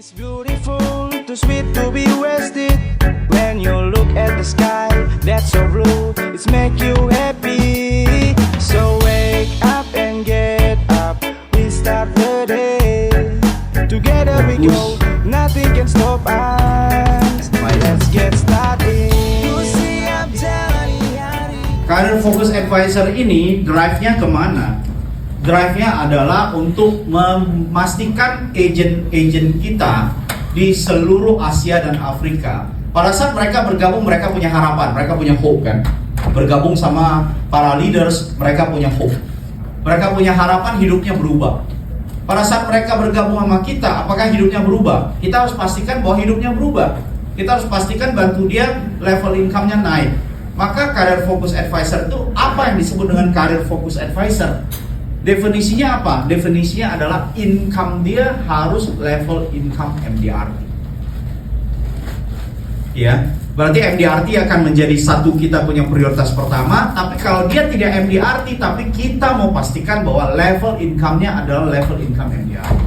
It's beautiful, too sweet to be wasted. When you look at the sky, that's so blue, it's make you happy. So wake up and get up, we start the day. Together we go, nothing can stop us. Let's get started. Career Focus Advisor ini drive-nya kemana? Drive-nya adalah untuk memastikan agent-agent kita di seluruh Asia dan Afrika. Pada saat mereka bergabung, mereka punya harapan, mereka punya hope kan. Bergabung sama para leaders, mereka punya hope. Mereka punya harapan hidupnya berubah. Pada saat mereka bergabung sama kita, apakah hidupnya berubah? Kita harus pastikan bahwa hidupnya berubah. Kita harus pastikan bantu dia level income-nya naik. Maka Career Focus Advisor itu apa yang disebut dengan Career Focus Advisor? Definisinya apa? Definisinya adalah income dia harus level income MDRT. Ya, berarti MDRT akan menjadi satu kita punya prioritas pertama. Tapi kalau dia tidak MDRT, tapi kita mau pastikan bahwa level income-nya adalah level income MDRT.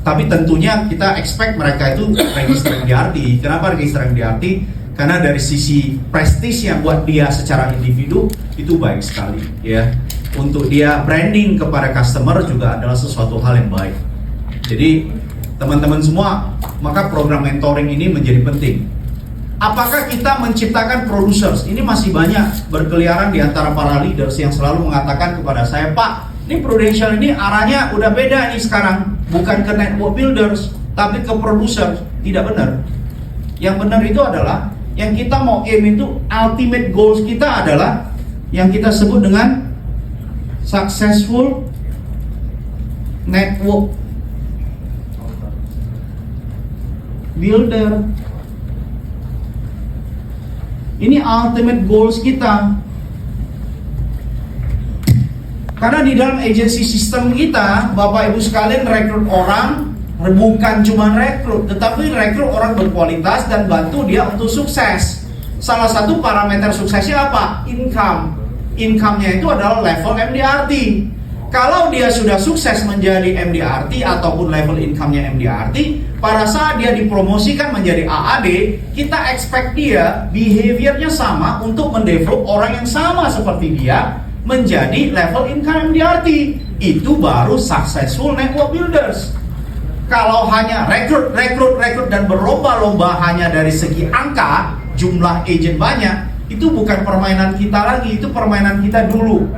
Tapi tentunya kita expect mereka itu register MDRT. Kenapa register MDRT? Karena dari sisi prestis yang buat dia secara individu itu baik sekali, ya. Untuk dia branding kepada customer juga adalah sesuatu hal yang baik. Jadi teman-teman semua, maka program mentoring ini menjadi penting. Apakah kita menciptakan producers? Ini masih banyak berkeliaran di antara para leaders yang selalu mengatakan kepada saya, Pak, ini Prudential ini arahnya udah beda nih sekarang, bukan ke network builders, tapi ke producer. Tidak benar. Yang benar itu adalah yang kita mau aim itu ultimate goals kita adalah yang kita sebut dengan successful network builder. Ini ultimate goals kita. Karena di dalam agency system kita, Bapak Ibu sekalian, rekrut orang bukan cuma rekrut, tetapi rekrut orang berkualitas dan bantu dia untuk sukses. Salah satu parameter suksesnya apa? Income. Income-nya itu adalah level MDRT. Kalau dia sudah sukses menjadi MDRT ataupun level income-nya MDRT, pada saat dia dipromosikan menjadi AAD, kita expect dia behavior-nya sama untuk mendevelop orang yang sama seperti dia menjadi level income MDRT. Itu baru successful network builders. Kalau hanya rekrut dan berlomba-lomba hanya dari segi angka, jumlah agent banyak, itu bukan permainan kita lagi, itu permainan kita dulu.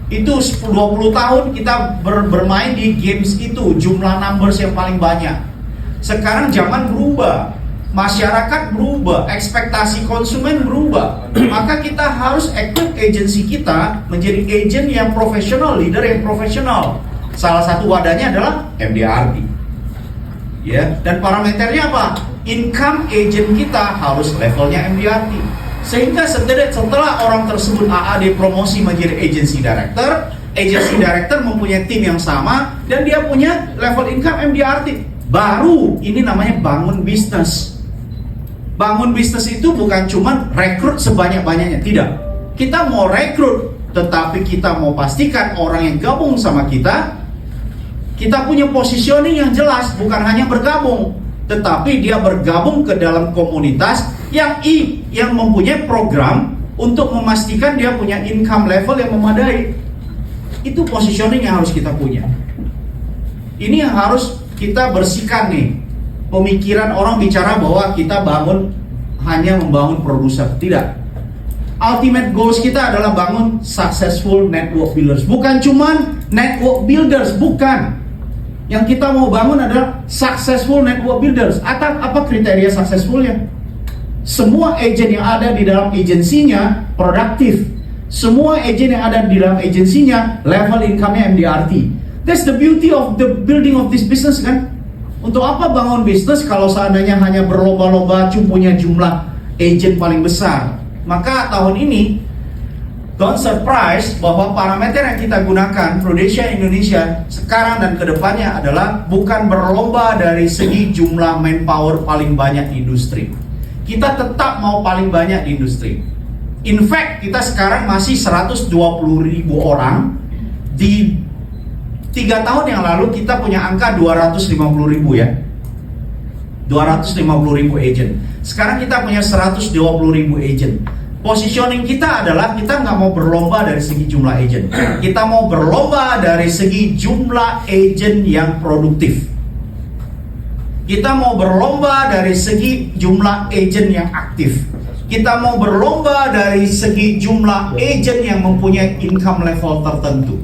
Itu 20 tahun kita bermain di games itu, jumlah numbers yang paling banyak. Sekarang zaman berubah, masyarakat berubah, ekspektasi konsumen berubah. Maka kita harus equip agency kita menjadi agent yang profesional, leader yang profesional. Salah satu wadahnya adalah MDRT. Ya, dan parameternya apa? Income agent kita harus levelnya MDRT. Sehingga setelah orang tersebut AAD promosi menjadi agency director mempunyai tim yang sama dan dia punya level income MDRT. Baru ini namanya bangun bisnis. Bangun bisnis itu bukan cuma rekrut sebanyak-banyaknya, tidak. Kita mau rekrut, tetapi kita mau pastikan orang yang gabung sama kita punya positioning yang jelas, bukan hanya bergabung, tetapi dia bergabung ke dalam komunitas yang mempunyai program untuk memastikan dia punya income level yang memadai. Itu positioning yang harus kita punya. Ini yang harus kita bersihkan nih. Pemikiran orang bicara bahwa kita hanya membangun produser, tidak. Ultimate goals kita adalah bangun successful network builders. Bukan cuman network builders, bukan. Yang kita mau bangun adalah successful network builders. Apa kriteria successfulnya? Semua agent yang ada di dalam agensinya produktif. Semua agent yang ada di dalam agensinya level income-nya MDRT. That's the beauty of the building of this business kan? Untuk apa bangun bisnis kalau seandainya hanya berlomba-lomba punya jumlah agent paling besar? Maka tahun ini don't surprise bahwa parameter yang kita gunakan Prudential Indonesia sekarang dan kedepannya adalah bukan berlomba dari segi jumlah manpower paling banyak di industri. Kita tetap mau paling banyak di industri. In fact, kita sekarang masih 120.000 orang di 3 tahun yang lalu kita punya angka 250.000 ya. 250.000 agent. Sekarang kita punya 120.000 agent. Positioning kita adalah kita nggak mau berlomba dari segi jumlah agent. Kita mau berlomba dari segi jumlah agent yang produktif. Kita mau berlomba dari segi jumlah agent yang aktif. Kita mau berlomba dari segi jumlah agent yang mempunyai income level tertentu.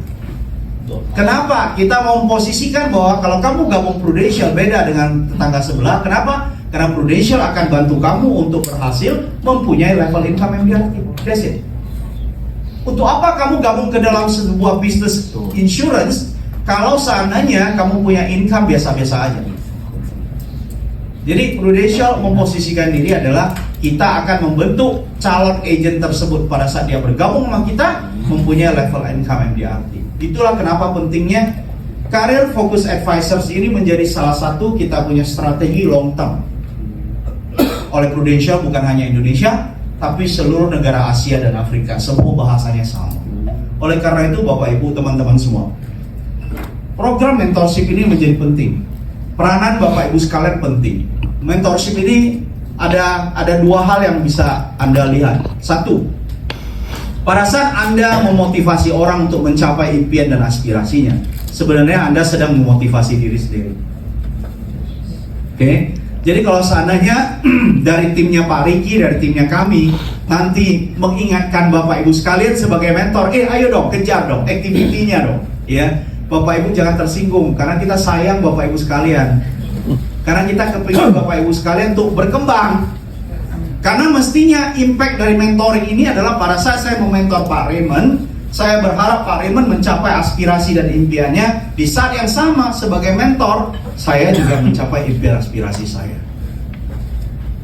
Kenapa? Kita mau memposisikan bahwa kalau kamu gabung Prudential beda dengan tetangga sebelah. Kenapa? Karena Prudential akan bantu kamu untuk berhasil mempunyai level income yang diaktif. That's it. Untuk apa kamu gabung ke dalam sebuah bisnis insurance kalau seandainya kamu punya income biasa-biasa aja? Jadi Prudential memposisikan diri adalah kita akan membentuk calon agent tersebut pada saat dia bergabung sama kita mempunyai level income yang diaktif. Itulah kenapa pentingnya Career Focus Advisors ini menjadi salah satu kita punya strategi long term oleh Prudential, bukan hanya Indonesia tapi seluruh negara Asia dan Afrika, semua bahasanya sama. Oleh karena itu Bapak Ibu teman-teman semua, program mentorship ini menjadi penting. Peranan Bapak Ibu sekalian penting. Mentorship ini ada dua hal yang bisa Anda lihat. Satu, pada saat Anda memotivasi orang untuk mencapai impian dan aspirasinya, sebenarnya Anda sedang memotivasi diri sendiri. Oke? Jadi kalau seandainya dari timnya Pak Riki, dari timnya kami, nanti mengingatkan Bapak Ibu sekalian sebagai mentor, ayo dong, kejar dong, activity-nya dong. Ya, Bapak Ibu jangan tersinggung, karena kita sayang Bapak Ibu sekalian. Karena kita kepingin Bapak Ibu sekalian untuk berkembang. Karena mestinya impact dari mentoring ini adalah pada saat saya mementor Pak Raymond, saya berharap Pak Raymond mencapai aspirasi dan impiannya. Di saat yang sama sebagai mentor, saya juga mencapai impian aspirasi saya.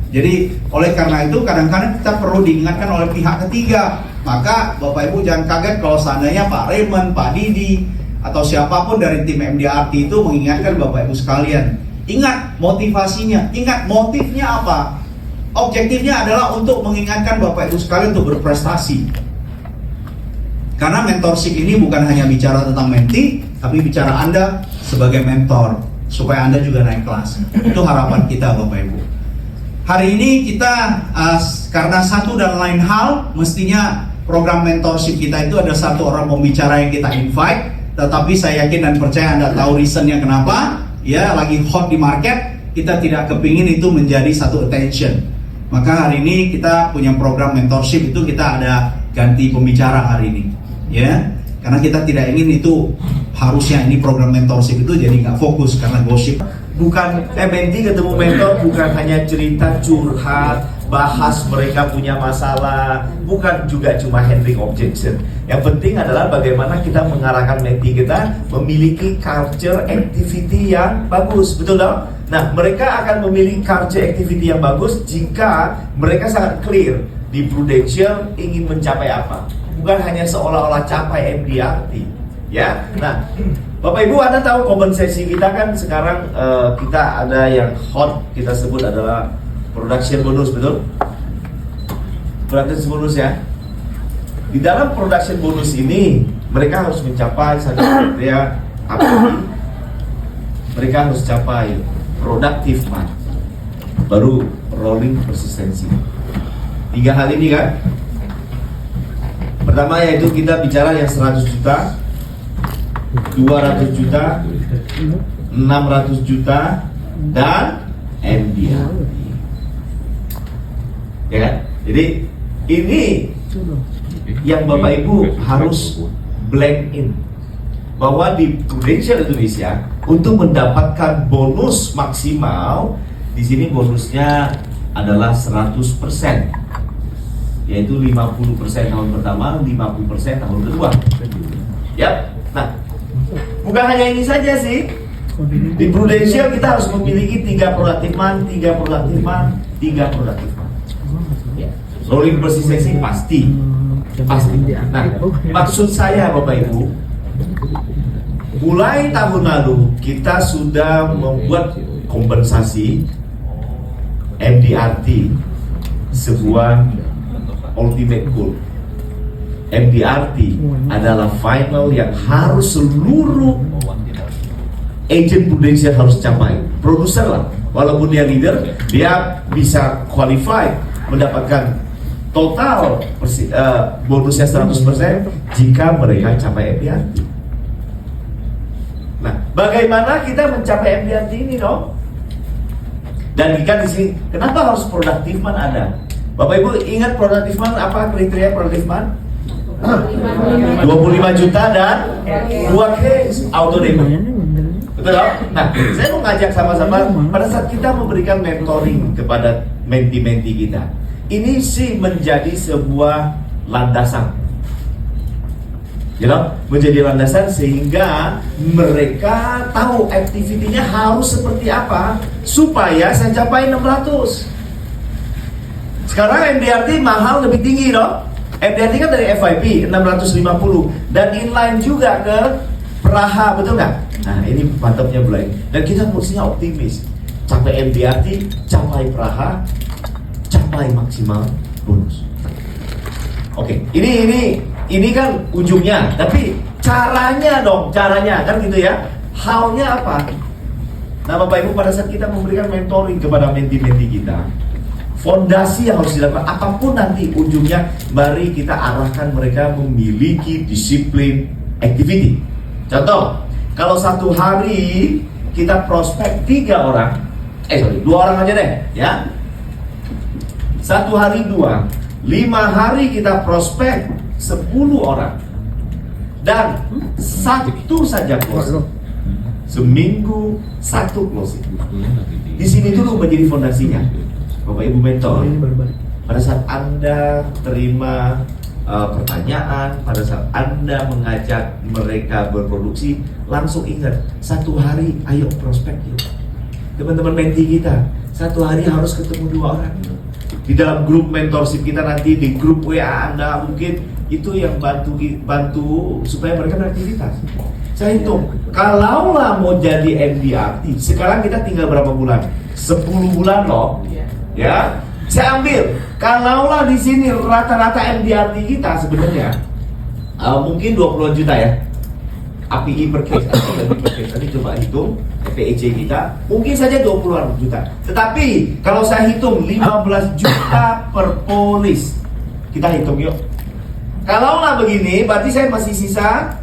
Jadi oleh karena itu kadang-kadang kita perlu diingatkan oleh pihak ketiga. Maka Bapak Ibu jangan kaget kalau seandainya Pak Raymond, Pak Didi, atau siapapun dari tim MDRT itu mengingatkan Bapak Ibu sekalian. Ingat motivasinya, ingat motifnya apa? Objektifnya adalah untuk mengingatkan Bapak Ibu sekalian untuk berprestasi. Karena mentorship ini bukan hanya bicara tentang mentee, tapi bicara Anda sebagai mentor, supaya Anda juga naik kelas. Itu harapan kita Bapak Ibu. Hari ini kita karena satu dan lain hal, mestinya program mentorship kita itu ada satu orang pembicara yang kita invite. Tetapi saya yakin dan percaya Anda tahu reasonnya kenapa. Ya, lagi hot di market, kita tidak kepingin itu menjadi satu attention. Maka hari ini kita punya program mentorship, itu kita ada ganti pembicara hari ini, ya, karena kita tidak ingin itu harusnya ini program mentorship itu jadi nggak fokus karena gosip. Bukan mentee ketemu mentor bukan hanya cerita curhat, bahas mereka punya masalah, bukan juga cuma handling objection. Yang penting adalah bagaimana kita mengarahkan mentee kita memiliki culture activity yang bagus, betul dong? Nah, mereka akan memiliki culture activity yang bagus jika mereka sangat clear di Prudential ingin mencapai apa, bukan hanya seolah-olah capai MDRT, ya. Nah, Bapak Ibu, Anda tahu kompensasi kita kan sekarang kita ada yang hot, kita sebut adalah production bonus, betul? Production bonus ya. Di dalam production bonus ini mereka harus mencapai satu kriteria apa? Mereka harus capai productive month, baru rolling persistency. 3 hal ini kan. Pertama yaitu kita bicara yang 100 juta, 200 juta, 600 juta, dan MDRT. Ya kan? Jadi ini yang Bapak Ibu harus blend in, bahwa di Prudential Indonesia untuk mendapatkan bonus maksimal, di sini bonusnya adalah 100%, yaitu 50% tahun pertama, 50% tahun kedua. Ya, nah, bukan hanya ini saja sih. Di Prudential kita harus memiliki 3 productive month, 3 productive month, 3 productive month. Rolling persistency pasti. Nah, maksud saya Bapak Ibu, mulai tahun lalu kita sudah membuat kompensasi MDRT sebuah ultimate goal. MDRT adalah final yang harus seluruh agent Prudential harus capai. Produser lah, walaupun dia leader, dia bisa qualify mendapatkan total bonusnya 100% jika mereka capai MDRT. Nah, bagaimana kita mencapai MDRT ini dong? Dan ikan di sini, kenapa harus productive man ada? Bapak Ibu ingat productive man apa kriteria productive man? 25 juta dan 2 case auto demo. Betul dong? Nah, saya mau ngajak sama-sama pada saat kita memberikan mentoring kepada menti-menti kita. Ini sih menjadi sebuah landasan, menjadi landasan sehingga mereka tahu aktivitinya harus seperti apa supaya saya capai 600. Sekarang MDRT mahal lebih tinggi dong. MDRT kan dari FIP 650 dan inline juga ke Praha, betul nggak? Nah ini mantapnya mulai. Dan kita mestinya optimis, capai MDRT, capai Praha, capai maksimal bonus. Oke, ini kan ujungnya, tapi caranya dong, caranya kan gitu ya. How-nya apa? Nah Bapak Ibu, pada saat kita memberikan mentoring kepada menti-menti kita, fondasi yang harus dilakukan apapun nanti ujungnya, mari kita arahkan mereka memiliki disiplin activity. Contoh, kalau satu hari kita prospek 2 orang aja deh ya. Satu hari 2, 5 hari kita prospek 10 orang dan 1 saja closing. Seminggu 1 closing. Di sini dulu menjadi fondasinya. Bapak Ibu mentor, pada saat Anda terima pertanyaan, pada saat Anda mengajak mereka berproduksi, langsung ingat, 1 hari ayo prospek yuk. Teman-teman menti kita, 1 hari harus ketemu 2 orang. Di dalam grup mentorship kita nanti, di grup WA Anda mungkin itu yang bantu supaya mereka beraktivitas. Saya hitung, kalaulah mau jadi MDRT, sekarang kita tinggal berapa bulan? 10 bulan loh. Ya, saya ambil. Kalaulah di sini rata-rata MDRT kita sebenarnya mungkin 20 juta ya. API per case, tadi coba hitung PEC kita, mungkin saja 20 juta. Tetapi kalau saya hitung 15 juta per polis, kita hitung yuk. Kalaulah begini, berarti saya masih sisa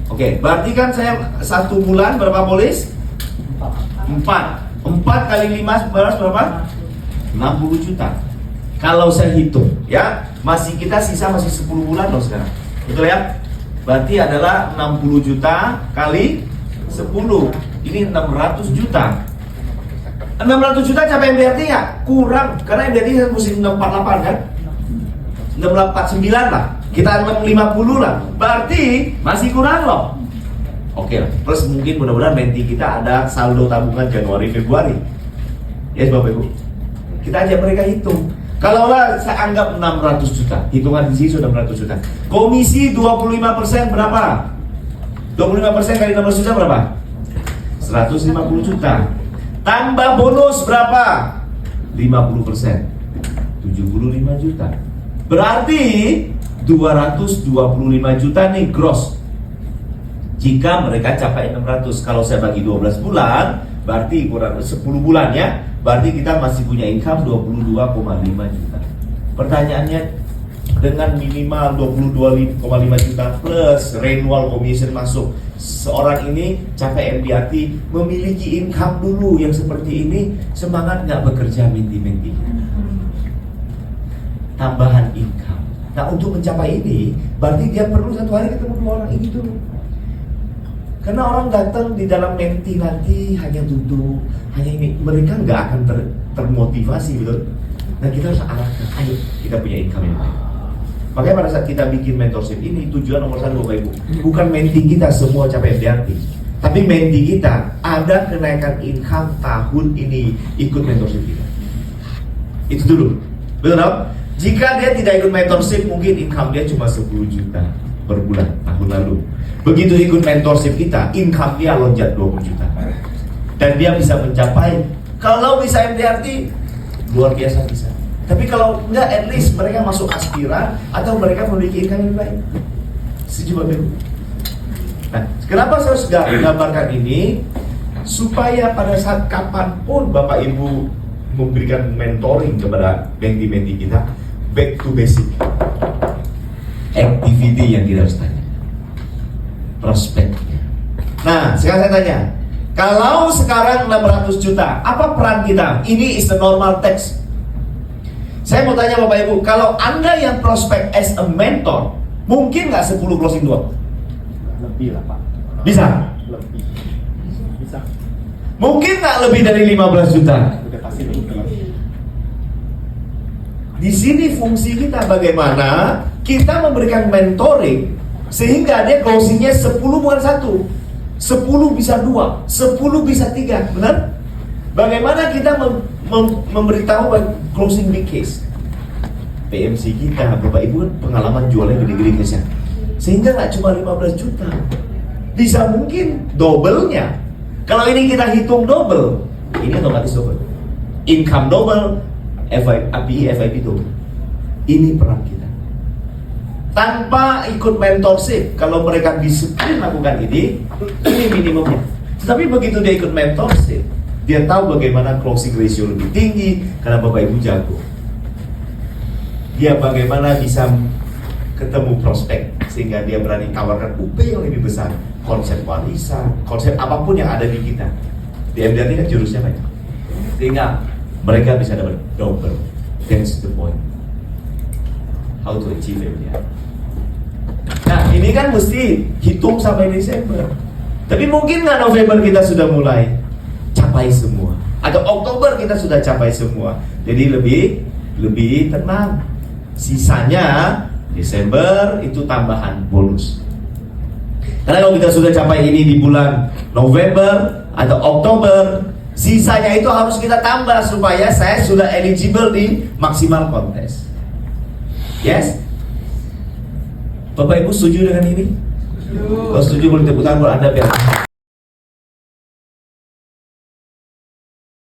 Oke, berarti kan saya 1 bulan berapa polis? 4 kali 5 berapa? 60 juta. Kalau saya hitung ya, kita sisa masih 10 bulan loh sekarang. Betul ya? Berarti adalah 60 juta kali 10. Ini 600 juta. 600 juta capai MDRT ya? Kurang, karena MDRT mesti 648 kan? 649 lah. Kita 650 lah. Berarti masih kurang loh. Oke lah. Plus mungkin mudah-mudahan menti kita ada saldo tabungan Januari Februari. Ya Bapak Ibu. Kita ajak mereka hitung. Kalaulah saya anggap 600 juta, hitungan di sini sudah 600 juta. Komisi 25% berapa? 25% kali 600 juta berapa? 150 juta. Tambah bonus berapa? 50%. 75 juta. Berarti 225 juta nih gross. Jika mereka capai 600, kalau saya bagi 12 bulan, berarti kurang 10 bulan ya. Berarti kita masih punya income 22,5 juta. Pertanyaannya, dengan minimal 22,5 juta plus renewal commission masuk, seorang ini capai MDRT, memiliki income dulu yang seperti ini, semangat nggak bekerja menti-menti? Tambahan income. Nah untuk mencapai ini, berarti dia perlu 1 hari ketemu 2 orang ini dulu. Karena orang datang di dalam menti nanti hanya duduk, hanya ini, mereka nggak akan termotivasi, betul? Nah kita harus arahkan, ayo kita punya income yang baik. Makanya pada saat kita bikin mentorship ini, tujuan nomor 1 Bapak Ibu, bukan menti kita semua capai MDRT, tapi menti kita ada kenaikan income tahun ini ikut mentorship kita. Itu dulu, betul dong? Jika dia tidak ikut mentorship, mungkin income dia cuma 10 juta per bulan tahun lalu. Begitu ikut mentorship kita, income dia lonjak 20 juta. Dan dia bisa mencapai, kalau bisa MDRT, luar biasa bisa. Tapi kalau enggak, at least mereka masuk aspiran atau mereka memiliki income yang baik. Setuju Bapak Ibu? Nah, kenapa saya harus gambarkan ini? Supaya pada saat kapanpun Bapak Ibu memberikan mentoring kepada menti-menti kita, back to basic. Activity yang kita harus tanya, prospeknya. Nah, sekarang saya tanya, kalau sekarang 600 juta, apa peran kita? Ini is the normal text. Saya mau tanya Bapak Ibu, kalau Anda yang prospek as a mentor, mungkin nggak 10 closing doang? Lebih lah Pak. Bisa? Lebih. Bisa. Mungkin nggak lebih dari 15 juta? Udah pasti lebih. Di sini fungsi kita bagaimana kita memberikan mentoring sehingga dia closingnya 10 bukan 1, 10 bisa 2, 10 bisa 3, benar? Bagaimana kita memberitahu closing big case? PMC kita, Bapak Ibu kan pengalaman jualnya gede-gede case-nya, sehingga nggak cuma 15 juta, bisa mungkin double-nya. Kalau ini kita hitung double, ini otomatis double, income double, FIP double. Ini peran kita. Tanpa ikut mentorship, kalau mereka disiplin lakukan ini minimumnya. Tetapi begitu dia ikut mentorship, dia tahu bagaimana closing ratio lebih tinggi karena Bapak Ibu jago. Dia bagaimana bisa ketemu prospek sehingga dia berani tawarkan UP yang lebih besar, konsep warisan, konsep apapun yang ada di kita. Di MDR ini kan jurusnya banyak, sehingga mereka bisa dapat double. That's the point. How to achieve MDR. Nah, ini kan mesti hitung sampai Desember. Tapi mungkin nggak November kita sudah mulai capai semua, atau Oktober kita sudah capai semua. Jadi lebih tenang. Sisanya Desember itu tambahan bonus. Karena kalau kita sudah capai ini di bulan November atau Oktober, sisanya itu harus kita tambah supaya saya sudah eligible di maksimal kontes. Yes? Bapak Ibu setuju dengan ini? Kalau setuju boleh tepuk tangan buat Anda biar